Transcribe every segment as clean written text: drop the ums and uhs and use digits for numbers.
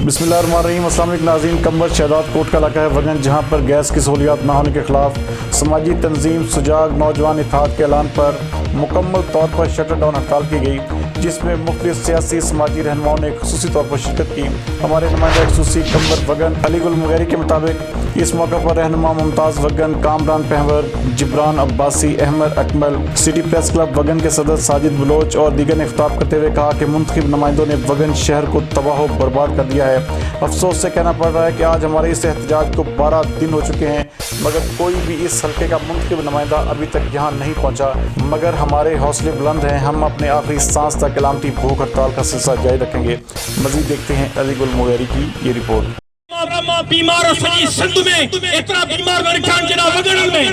بسم اللہ الرحمن الرحیم۔ السلام علیکم ناظرین، کمبر شہداد کوٹ کا علاقہ ہے وگن، جہاں پر گیس کی سہولیات نہ ہونے کے خلاف سماجی تنظیم سجاگ نوجوان اتحاد کے اعلان پر مکمل طور پر شٹر ڈاؤن ہڑتال کی گئی، جس میں مختلف سیاسی سماجی رہنماؤں نے خصوصی طور پر شرکت کی۔ ہمارے نمائندہ خصوصی کمبر وگن علی گل مغیری کے مطابق اس موقع پر رہنما ممتاز وگن، کامران پہور، جبران عباسی، احمد اکمل، سٹی پریس کلب وگن کے صدر ساجد بلوچ اور دیگر نے خطاب کرتے ہوئے کہا کہ منتخب نمائندوں نے وگن شہر کو تباہ و برباد کر دیا ہے۔ افسوس سے کہنا پڑ رہا ہے کہ آج ہمارے اس احتجاج کو 12 دن ہو چکے ہیں، مگر کوئی بھی اس حلقے کا منتخب نمائندہ ابھی تک یہاں نہیں پہنچا، مگر ہمارے حوصلے بلند ہیں، ہم اپنے آخری سانس تک علامتی بھوک ہڑتال کا سلسلہ جاری رکھیں گے۔ مزید دیکھتے ہیں علی گل مغیری کی یہ رپورٹ۔ بیمار سجی سندھ میں اتنا بیمار ورکھان جنا وگڑن میں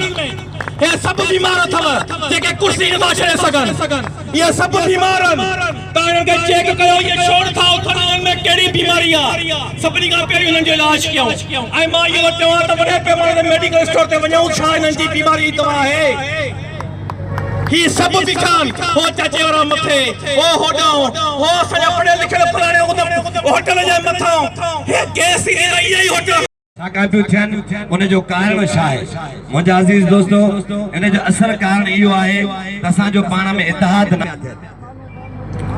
یہ سب بیمار تھا جے کہ کرسی نہ چھڑے سگن، یہ سب بیمارن تاں کے چیک کयो یہ چھوڑ تھا اتھن میں کیڑی بیماری آ سپنی کا پہری انہن جو علاج کیوں اے ماں یہ چوا تے بڑے پیمانے تے میڈیکل اسٹور تے ونجو چھا انہن جی بیماری دوا ہے۔ ہی سب بکھان ہو چاچے ورا متھے او ہوڈاں او سجا پڑھے لکھے پرانے ہوٹل جے متھاں یہ گیس ہی رہی ہے ہوٹل چھاکا پیو تھین ان جو کارن چھا ہے۔ منجا عزیز دوستو، ان جو اثر کارن ایو آہے تے اساں جو پاڻ میں اتحاد نہ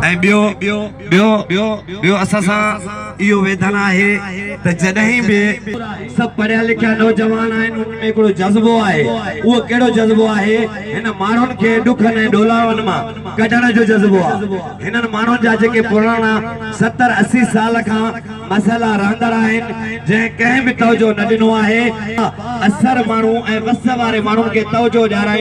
ऐं ॿियो असां सां इहो वेदन आहे त जॾहिं बि सभु पढ़िया लिखिया नौजवान आहिनि उन में हिकिड़ो जज़्बो आहे। उहो कहिड़ो जज़्बो आहे? हिन माण्हुनि खे ॾुखनि ऐं ॾोलावनि मां कढण जो जज़्बो आहे। हिननि माण्हुनि जा जेके पुराणा 70-80 साल खां मसइला रहंदड़ आहिनि, जंहिं कंहिं बि तवजो न ॾिनो आहे, असर माण्हू ऐं वस वारे माण्हुनि खे तवजो ॾियाराए